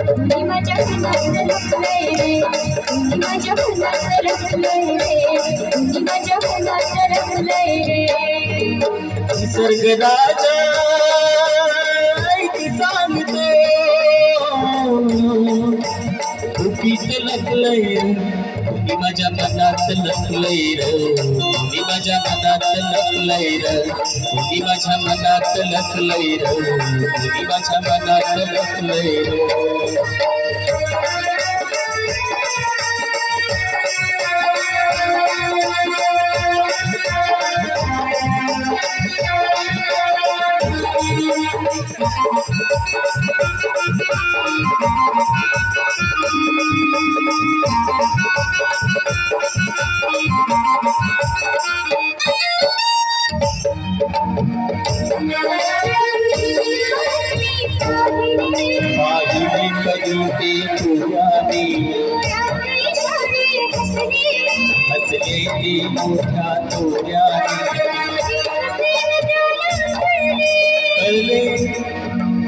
तुझी माझ्या मनात रमलंय रे, तुझी माझ्या मनात रमलंय रे, तुझी माझ्या मनात रमलंय रे. निसर्ग राजा सांगतो गीत लखलंय तुझी माझ्या मनात लखलंय रे, तुझी माझ्या मनात लखलंय रे, तुझी माझ्या मनात लखलंय रे, तुझी माझ्या मनात लखलंय रे. पाहिली कधी ते तुझ्याने हसले ते मोठ्या तोऱ्याने,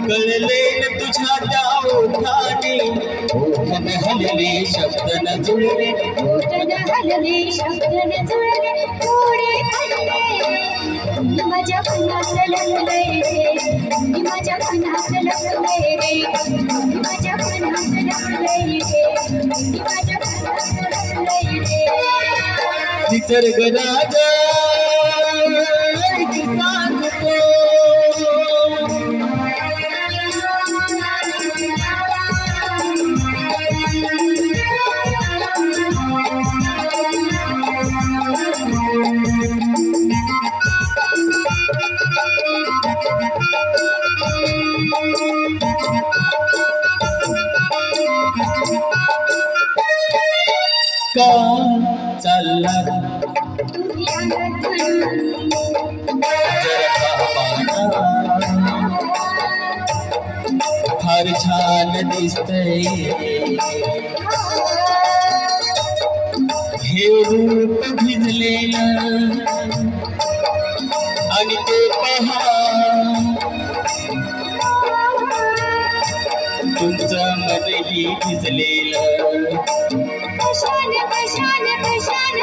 कळले न तुझ्या त्या ओठाने, ओठ न हलले शब्द न जुळले, ओठ न हलले शब्द न जुळले, थोडे हलले तुझी माझ्या मनात रमलंय रे, तुझी माझ्या मनात रमलंय रे, तुझी माझ्या मनात रमलंय रे, तुझी माझ्या मनात रमलंय रे. निसर्ग राजा सांगतो का चालला तुझी अंगातून फार छान दिसतंय हे रूप भिजलेलं आणि ते पहा तुमचं मनही भिजलेलं. कशान कशान कशान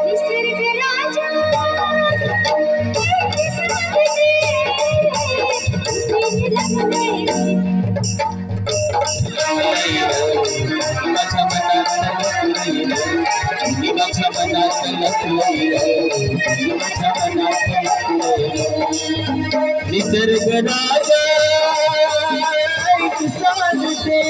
निसर्ग राजा माझ्या मनात लखलंय, निसर्ग राजा सांगते.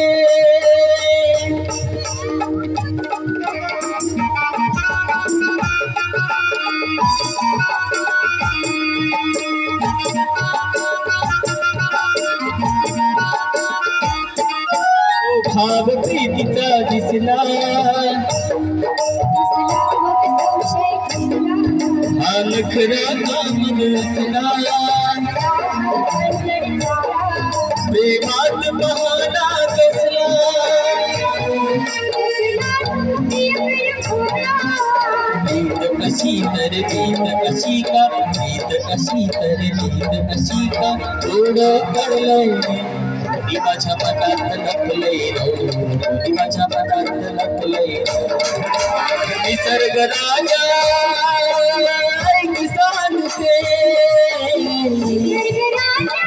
भाव प्रीतीचा दिसला हा नखरा काम नसला, प्रेमात बहाना कसला, नीत अशी तर नीत अशी का, नीत अशी तर नीत अशी का, थोडं कळलंय तुझी माझ्या मनात लखलंय रे, तुझी माझ्या मनात लखलंय रे. निसर्ग राजा सांगते. निसर्ग राजा